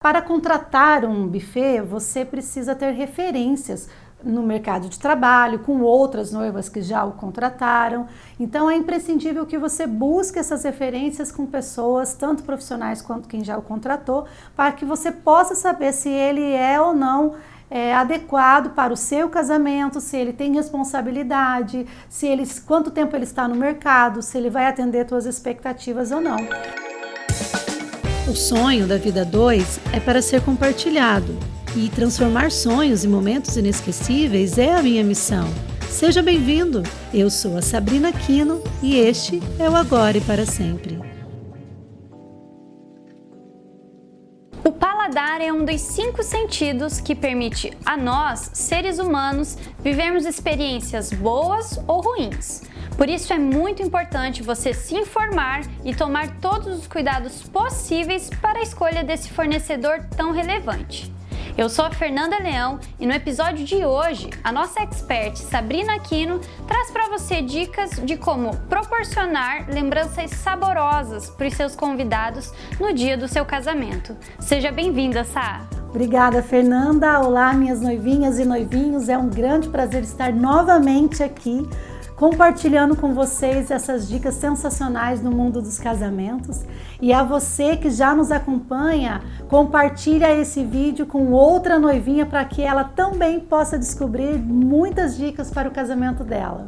Para contratar um buffet, você precisa ter referências no mercado de trabalho, com outras noivas que já o contrataram. Então é imprescindível que você busque essas referências com pessoas, tanto profissionais quanto quem já o contratou, para que você possa saber se ele é ou não adequado para o seu casamento, se ele tem responsabilidade, quanto tempo ele está no mercado, se ele vai atender suas expectativas ou não. O sonho da vida 2 é para ser compartilhado, e transformar sonhos em momentos inesquecíveis é a minha missão. Seja bem-vindo! Eu sou a Sabrina Aquino e este é o Agora e para Sempre. O paladar é um dos 5 sentidos que permite a nós, seres humanos, vivermos experiências boas ou ruins. Por isso é muito importante você se informar e tomar todos os cuidados possíveis para a escolha desse fornecedor tão relevante. Eu sou a Fernanda Leão e no episódio de hoje, a nossa expert Sabrina Aquino traz para você dicas de como proporcionar lembranças saborosas para os seus convidados no dia do seu casamento. Seja bem-vinda, Sá! Obrigada, Fernanda! Olá, minhas noivinhas e noivinhos! É um grande prazer estar novamente aqui compartilhando com vocês essas dicas sensacionais no mundo dos casamentos. E a você que já nos acompanha, compartilha esse vídeo com outra noivinha para que ela também possa descobrir muitas dicas para o casamento dela.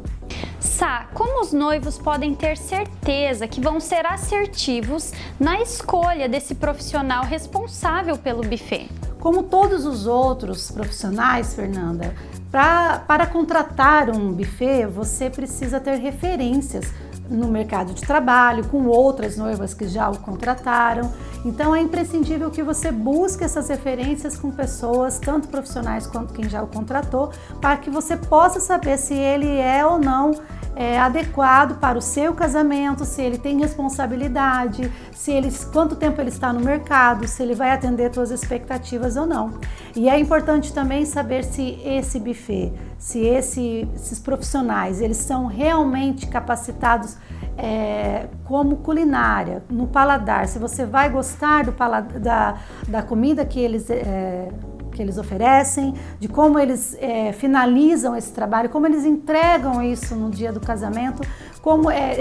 Sá, como os noivos podem ter certeza que vão ser assertivos na escolha desse profissional responsável pelo buffet? Como todos os outros profissionais, Fernanda, para contratar um buffet, você precisa ter referências no mercado de trabalho, com outras noivas que já o contrataram. Então é imprescindível que você busque essas referências com pessoas, tanto profissionais quanto quem já o contratou, para que você possa saber se ele é ou não adequado para o seu casamento, se ele tem responsabilidade, quanto tempo ele está no mercado, se ele vai atender suas expectativas ou não. E é importante também saber se esse buffet, se esses profissionais, eles são realmente capacitados como culinária, no paladar, se você vai gostar da comida que eles oferecem, de como eles finalizam esse trabalho, como eles entregam isso no dia do casamento,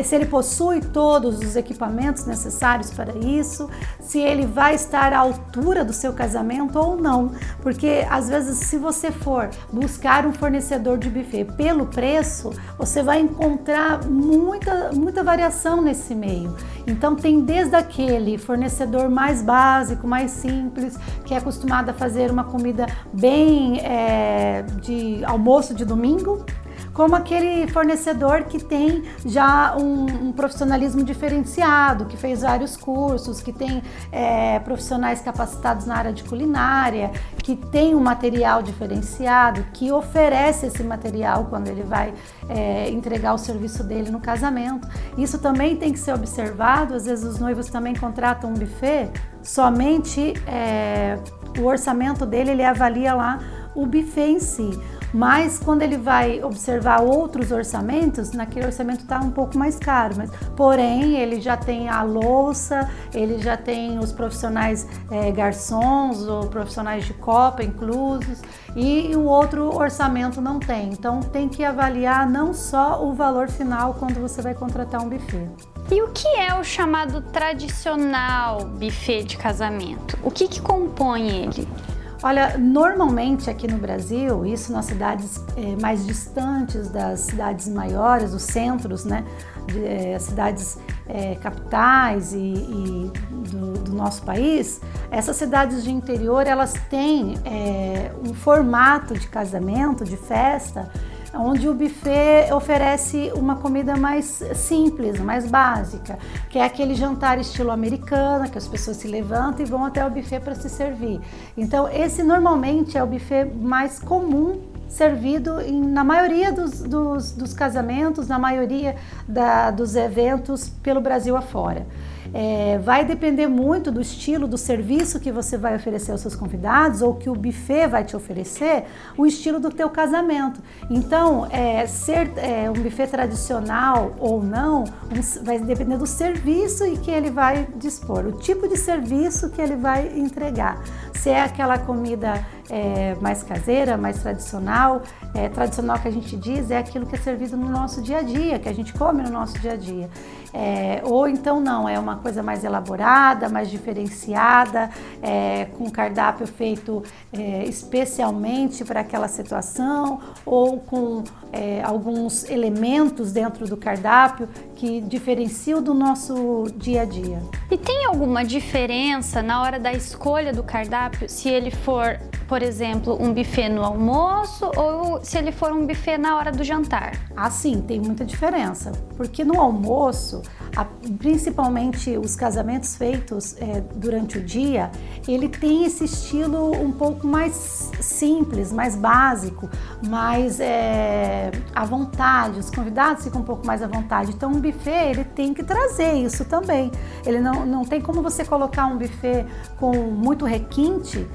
se ele possui todos os equipamentos necessários para isso, se ele vai estar à altura do seu casamento ou não, porque às vezes se você for buscar um fornecedor de buffet pelo preço, você vai encontrar muita variação nesse meio. Então tem desde aquele fornecedor mais básico, mais simples, que é acostumado a fazer uma comida bem de almoço de domingo, como aquele fornecedor que tem já um profissionalismo diferenciado, que fez vários cursos, que tem profissionais capacitados na área de culinária, que tem um material diferenciado, que oferece esse material quando ele vai entregar o serviço dele no casamento. Isso também tem que ser observado. Às vezes os noivos também contratam um buffet, somente o orçamento dele, ele avalia lá o buffet em si. Mas quando ele vai observar outros orçamentos, naquele orçamento está um pouco mais caro, porém ele já tem a louça, ele já tem os profissionais garçons ou profissionais de copa inclusos, e o outro orçamento não tem. Então tem que avaliar não só o valor final quando você vai contratar um buffet. E o que é o chamado tradicional buffet de casamento? O que compõe ele? Olha, normalmente aqui no Brasil, isso nas cidades mais distantes das cidades maiores, os centros, né, cidades capitais e do nosso país, essas cidades de interior, elas têm um formato de casamento, de festa, onde o buffet oferece uma comida mais simples, mais básica, que é aquele jantar estilo americano, que as pessoas se levantam e vão até o buffet para se servir. Então, esse normalmente é o buffet mais comum servido na maioria dos casamentos, na maioria dos eventos pelo Brasil afora. Vai depender muito do estilo, do serviço que você vai oferecer aos seus convidados ou que o buffet vai te oferecer, o estilo do teu casamento. Então, ser um buffet tradicional ou não, vai depender do serviço e que ele vai dispor, o tipo de serviço que ele vai entregar. Se é aquela comida mais caseira, mais tradicional, tradicional que a gente diz é aquilo que é servido no nosso dia a dia, que a gente come no nosso dia a dia. Ou então não, é uma coisa mais elaborada, mais diferenciada, com cardápio feito especialmente para aquela situação, ou com alguns elementos dentro do cardápio que diferenciam do nosso dia a dia. E tem alguma diferença na hora da escolha do cardápio, se ele for, por exemplo, um buffet no almoço ou se ele for um buffet na hora do jantar? Ah, sim, tem muita diferença, porque no almoço, principalmente os casamentos feitos durante o dia, ele tem esse estilo um pouco mais simples, mais básico, mais à vontade, os convidados ficam um pouco mais à vontade. Então, um buffet, ele tem que trazer isso também. Ele não tem como você colocar um buffet com muito requinte.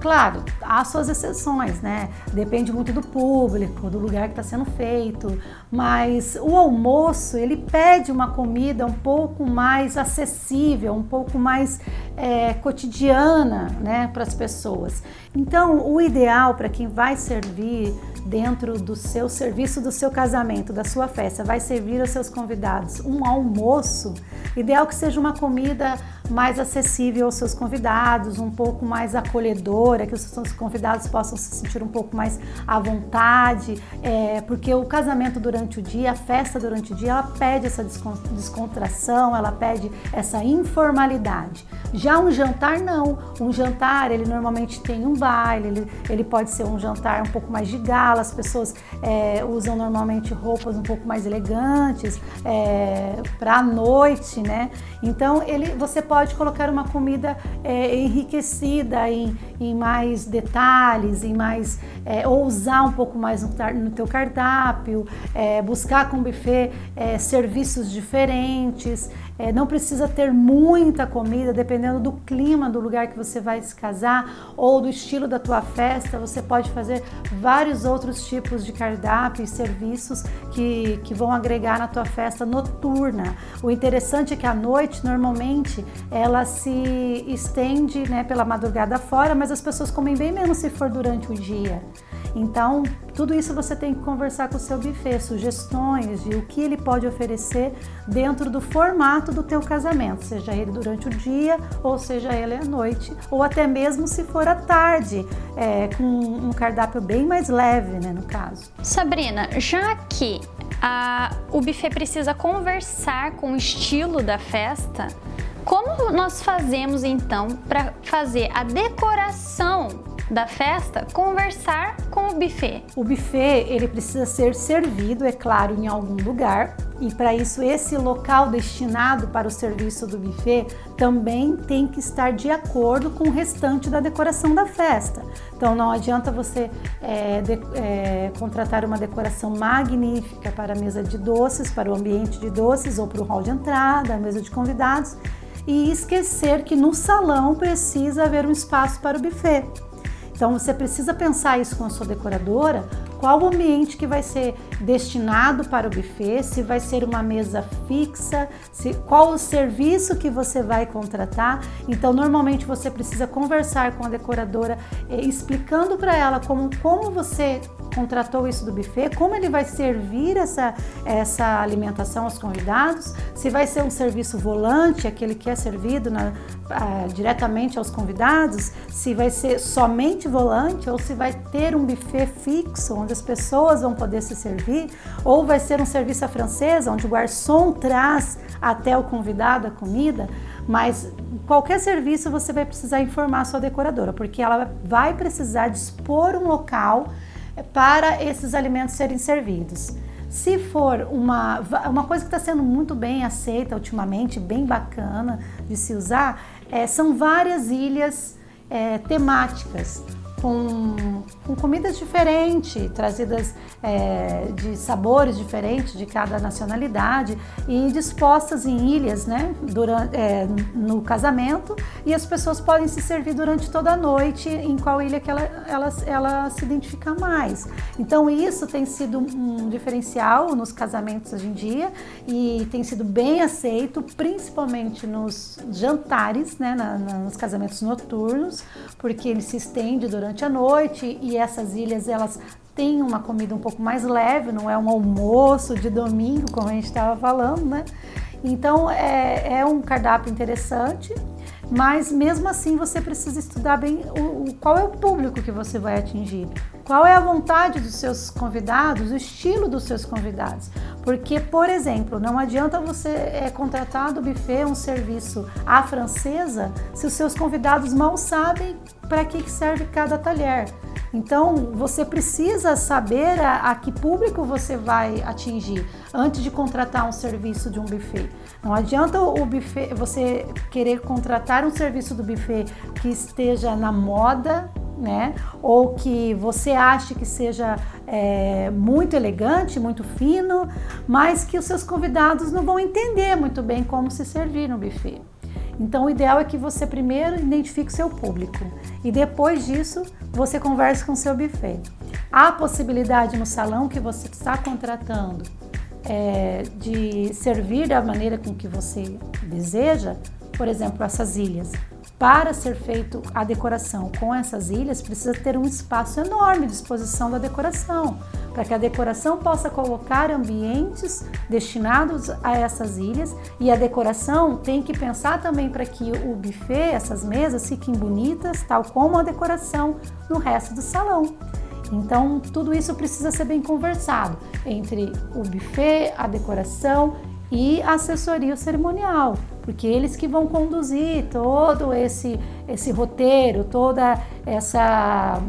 Claro, há suas exceções, né? Depende muito do público, do lugar que está sendo feito, mas o almoço, ele pede uma comida um pouco mais acessível, um pouco mais cotidiana, né, para as pessoas. Então, o ideal para quem vai servir dentro do seu serviço, do seu casamento, da sua festa, vai servir aos seus convidados um almoço, ideal que seja uma comida mais acessível aos seus convidados, um pouco mais acolhedora, que os seus convidados possam se sentir um pouco mais à vontade, porque o casamento durante o dia, a festa durante o dia, ela pede essa descontração, ela pede essa informalidade. Já um jantar não, um jantar ele normalmente tem um baile, ele pode ser um jantar um pouco mais de gala, as pessoas usam normalmente roupas um pouco mais elegantes para a noite, né? Então você pode colocar uma comida enriquecida em mais detalhes, ou usar um pouco mais no teu cardápio, buscar com o buffet serviços diferentes. Não precisa ter muita comida, dependendo do clima do lugar que você vai se casar ou do estilo da tua festa, você pode fazer vários outros tipos de cardápio e serviços que vão agregar na tua festa noturna. O interessante é que à noite, normalmente, ela se estende, né, pela madrugada fora, mas as pessoas comem bem menos se for durante o dia. Então, tudo isso você tem que conversar com o seu buffet, sugestões de o que ele pode oferecer dentro do formato do teu casamento, seja ele durante o dia ou seja ele à noite, ou até mesmo se for à tarde, com um cardápio bem mais leve, né, no caso. Sabrina, já que o buffet precisa conversar com o estilo da festa, como nós fazemos então para fazer a decoração da festa conversar com o buffet? O buffet, ele precisa ser servido, é claro, em algum lugar, e para isso esse local destinado para o serviço do buffet também tem que estar de acordo com o restante da decoração da festa. Então não adianta você contratar uma decoração magnífica para a mesa de doces, para o ambiente de doces ou para o hall de entrada, a mesa de convidados, e esquecer que no salão precisa haver um espaço para o buffet. Então você precisa pensar isso com a sua decoradora, qual o ambiente que vai ser destinado para o buffet, se vai ser uma mesa fixa, qual o serviço que você vai contratar. Então normalmente você precisa conversar com a decoradora, explicando para ela como você contratou isso do buffet, como ele vai servir essa alimentação aos convidados, se vai ser um serviço volante, aquele que é servido diretamente aos convidados, se vai ser somente volante ou se vai ter um buffet fixo, onde as pessoas vão poder se servir, ou vai ser um serviço à francesa, onde o garçom traz até o convidado a comida. Mas qualquer serviço você vai precisar informar a sua decoradora, porque ela vai precisar dispor um local para esses alimentos serem servidos. Se for uma coisa que está sendo muito bem aceita ultimamente, bem bacana de se usar, são várias ilhas temáticas, com comidas diferentes, trazidas de sabores diferentes de cada nacionalidade e dispostas em ilhas, né, no casamento, e as pessoas podem se servir durante toda a noite em qual ilha que ela se identifica mais. Então isso tem sido um diferencial nos casamentos hoje em dia e tem sido bem aceito, principalmente nos jantares, né, nos casamentos noturnos, porque ele se estende durante a noite e essas ilhas elas têm uma comida um pouco mais leve, não é um almoço de domingo, como a gente estava falando, né? Então é um cardápio interessante, mas mesmo assim você precisa estudar bem qual é o público que você vai atingir, qual é a vontade dos seus convidados, o estilo dos seus convidados. Porque, por exemplo, não adianta você contratar do buffet um serviço à francesa se os seus convidados mal sabem para que serve cada talher. Então, você precisa saber a que público você vai atingir antes de contratar um serviço de um buffet. Não adianta o buffet, você querer contratar um serviço do buffet que esteja na moda, né? Ou que você ache que seja muito elegante, muito fino, mas que os seus convidados não vão entender muito bem como se servir no buffet. Então, o ideal é que você primeiro identifique o seu público e depois disso você converse com o seu buffet. Há possibilidade no salão que você está contratando de servir da maneira com que você deseja, por exemplo, essas ilhas. Para ser feito a decoração com essas ilhas, precisa ter um espaço enorme de exposição da decoração, para que a decoração possa colocar ambientes destinados a essas ilhas, e a decoração tem que pensar também para que o buffet, essas mesas, fiquem bonitas, tal como a decoração no resto do salão. Então, tudo isso precisa ser bem conversado entre o buffet, a decoração e a assessoria cerimonial, porque eles que vão conduzir todo esse roteiro, toda essa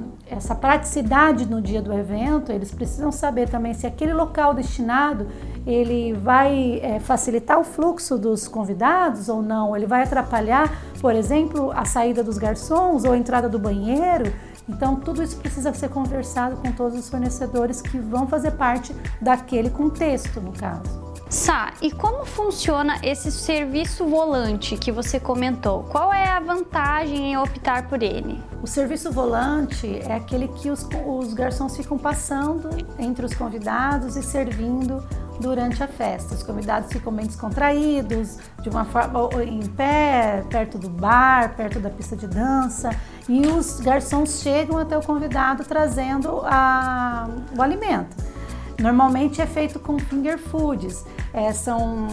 praticidade no dia do evento. Eles precisam saber também se aquele local destinado ele vai facilitar o fluxo dos convidados ou não, ele vai atrapalhar, por exemplo, a saída dos garçons ou a entrada do banheiro. Então, tudo isso precisa ser conversado com todos os fornecedores que vão fazer parte daquele contexto, no caso. Sá, e como funciona esse serviço volante que você comentou? Qual é a vantagem em optar por ele? O serviço volante é aquele que os garçons ficam passando entre os convidados e servindo durante a festa. Os convidados ficam bem descontraídos, de uma forma em pé, perto do bar, perto da pista de dança, e os garçons chegam até o convidado trazendo o alimento. Normalmente é feito com finger foods, são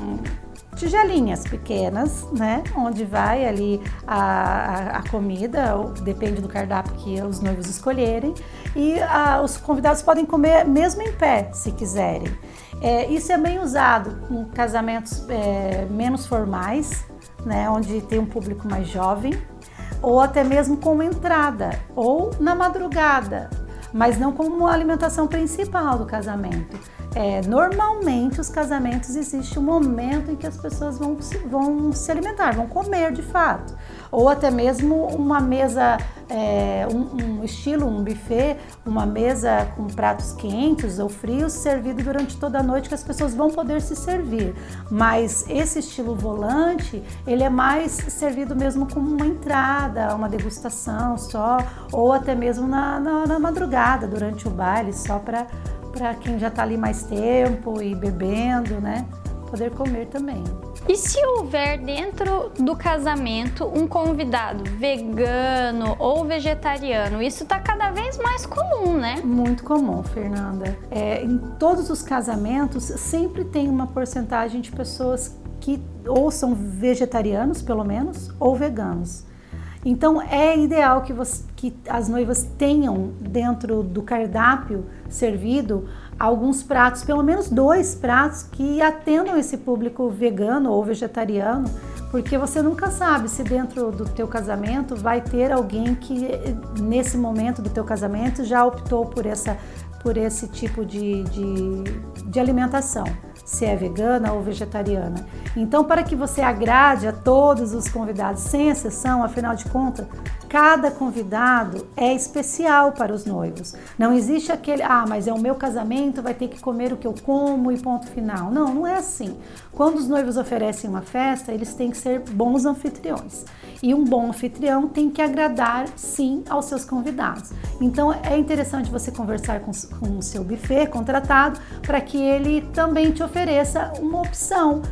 tigelinhas pequenas, né, onde vai ali a comida, depende do cardápio que os noivos escolherem, e os convidados podem comer mesmo em pé, se quiserem. Isso é bem usado em casamentos menos formais, né, onde tem um público mais jovem, ou até mesmo com entrada, ou na madrugada, mas não como alimentação principal do casamento. Normalmente os casamentos existe um momento em que as pessoas vão se alimentar, vão comer de fato, ou até mesmo uma mesa, um buffet, uma mesa com pratos quentes ou frios servido durante toda a noite, que as pessoas vão poder se servir. Mas esse estilo volante, ele é mais servido mesmo como uma entrada, uma degustação só, ou até mesmo na madrugada, durante o baile, só para quem já está ali mais tempo e bebendo, né, poder comer também. E se houver dentro do casamento um convidado vegano ou vegetariano, isso está cada vez mais comum, né? Muito comum, Fernanda. Em todos os casamentos sempre tem uma porcentagem de pessoas que ou são vegetarianos, pelo menos, ou veganos. Então é ideal que as noivas tenham dentro do cardápio servido alguns pratos, pelo menos 2 pratos que atendam esse público vegano ou vegetariano, porque você nunca sabe se dentro do teu casamento vai ter alguém que nesse momento do teu casamento já optou por esse tipo de alimentação, se é vegana ou vegetariana. Então, para que você agrade a todos os convidados, sem exceção, afinal de contas, cada convidado é especial para os noivos. Não existe aquele, mas é o meu casamento, vai ter que comer o que eu como e ponto final. Não, não é assim. Quando os noivos oferecem uma festa, eles têm que ser bons anfitriões. E um bom anfitrião tem que agradar, sim, aos seus convidados. Então, é interessante você conversar com o seu buffet contratado para que ele também te ofereça uma opção,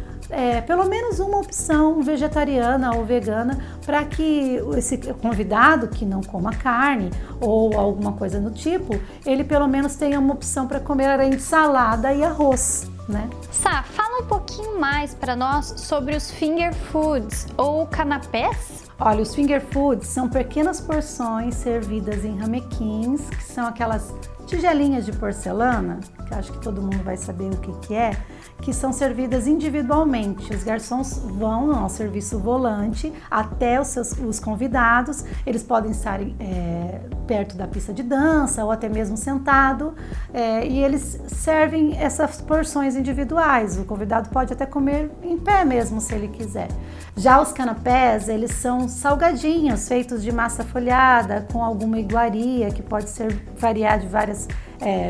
pelo menos uma opção vegetariana ou vegana, para que esse convidado que não coma carne ou alguma coisa do tipo, ele pelo menos tenha uma opção para comer além de salada e arroz, né? Sá, fala um pouquinho mais para nós sobre os finger foods ou canapés. Olha, os finger foods são pequenas porções servidas em ramequins, que são aquelas tigelinhas de porcelana, que acho que todo mundo vai saber o que é, que são servidas individualmente. Os garçons vão ao serviço volante até os convidados, eles podem estar perto da pista de dança ou até mesmo sentado, e eles servem essas porções individuais. O convidado pode até comer em pé mesmo, se ele quiser. Já os canapés, eles são salgadinhos feitos de massa folhada com alguma iguaria, que pode variar de várias,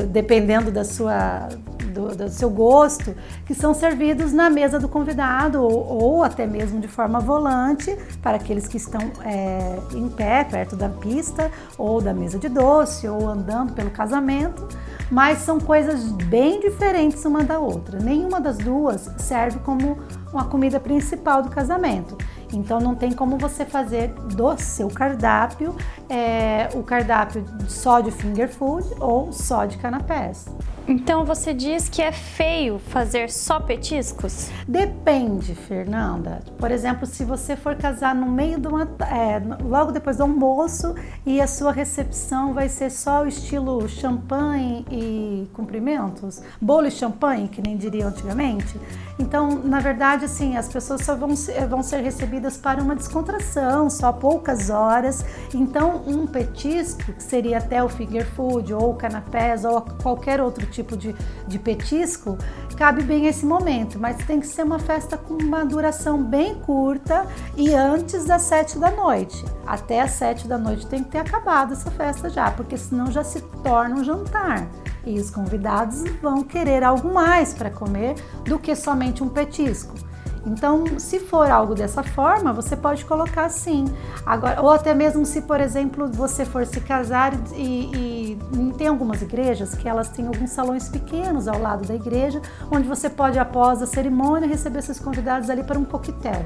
dependendo do seu gosto, que são servidos na mesa do convidado ou até mesmo de forma volante para aqueles que estão em pé, perto da pista ou da mesa de doce ou andando pelo casamento, mas são coisas bem diferentes uma da outra. Nenhuma das duas serve como uma comida principal do casamento. Então não tem como você fazer do seu cardápio o cardápio só de finger food ou só de canapés. Então você diz que é feio fazer só petiscos? Depende, Fernanda. Por exemplo, se você for casar no meio de logo depois do almoço e a sua recepção vai ser só o estilo champanhe e cumprimentos, bolo e champanhe, que nem diriam antigamente. Então, na verdade, assim, as pessoas só vão ser recebidas para uma descontração, só poucas horas. Então, um petisco, que seria até o finger food ou o canapés ou qualquer outro tipo de petisco, cabe bem esse momento, mas tem que ser uma festa com uma duração bem curta e antes das 7 da noite. Até as 7 da noite tem que ter acabado essa festa já, porque senão já se torna um jantar. E os convidados vão querer algo mais para comer do que somente um petisco. Então, se for algo dessa forma, você pode colocar sim. Agora, ou até mesmo se, por exemplo, você for se casar e tem algumas igrejas que elas têm alguns salões pequenos ao lado da igreja, onde você pode, após a cerimônia, receber seus convidados ali para um coquetel.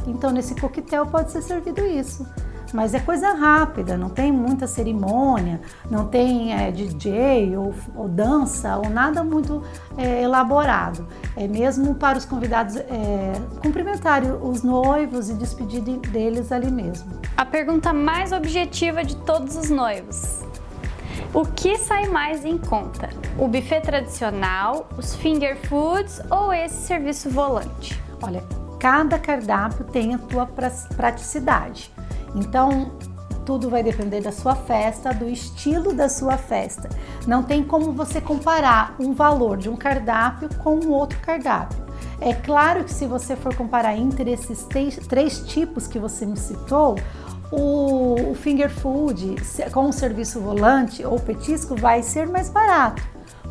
Então, nesse coquetel pode ser servido isso. Mas é coisa rápida, não tem muita cerimônia, não tem DJ ou dança ou nada muito elaborado. É mesmo para os convidados cumprimentarem os noivos e despedirem deles ali mesmo. A pergunta mais objetiva de todos os noivos: o que sai mais em conta? O buffet tradicional, os finger foods ou esse serviço volante? Olha, cada cardápio tem a sua praticidade. Então, tudo vai depender da sua festa, do estilo da sua festa. Não tem como você comparar um valor de um cardápio com um outro cardápio. É claro que se você for comparar entre esses três tipos que você me citou, o finger food com o serviço volante ou petisco vai ser mais barato.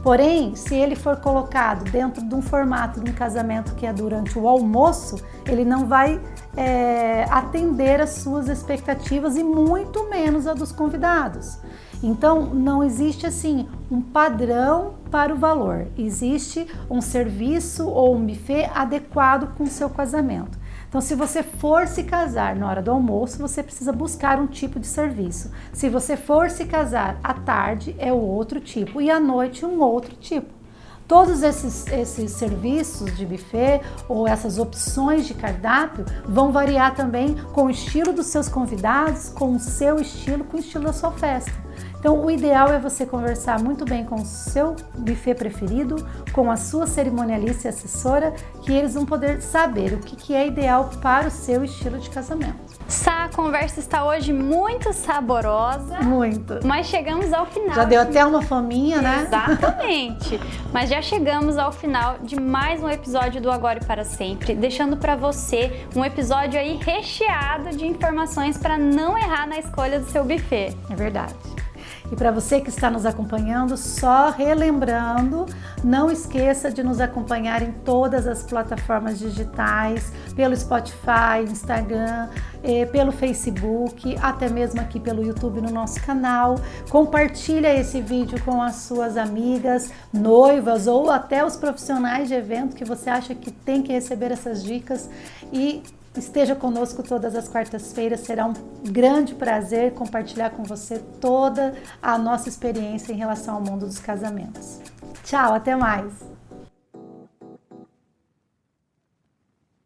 Porém, se ele for colocado dentro de um formato de um casamento que é durante o almoço, ele não vai atender às suas expectativas e muito menos a dos convidados. Então, não existe assim um padrão para o valor. Existe um serviço ou um buffet adequado com o seu casamento. Então, se você for se casar na hora do almoço, você precisa buscar um tipo de serviço. Se você for se casar à tarde, é o outro tipo, e à noite um outro tipo. Todos esses serviços de buffet ou essas opções de cardápio vão variar também com o estilo dos seus convidados, com o seu estilo, com o estilo da sua festa. Então, o ideal é você conversar muito bem com o seu buffet preferido, com a sua cerimonialista e assessora, que eles vão poder saber o que é ideal para o seu estilo de casamento. Sá, a conversa está hoje muito saborosa. Muito. Mas chegamos ao final. Já deu até uma fominha, né? Exatamente. Mas já chegamos ao final de mais um episódio do Agora e Para Sempre, deixando para você um episódio aí recheado de informações para não errar na escolha do seu buffet. É verdade. E para você que está nos acompanhando, só relembrando, não esqueça de nos acompanhar em todas as plataformas digitais, pelo Spotify, Instagram, pelo Facebook, até mesmo aqui pelo YouTube no nosso canal. Compartilha esse vídeo com as suas amigas, noivas ou até os profissionais de evento que você acha que tem que receber essas dicas e esteja conosco todas as quartas-feiras, será um grande prazer compartilhar com você toda a nossa experiência em relação ao mundo dos casamentos. Tchau, até mais!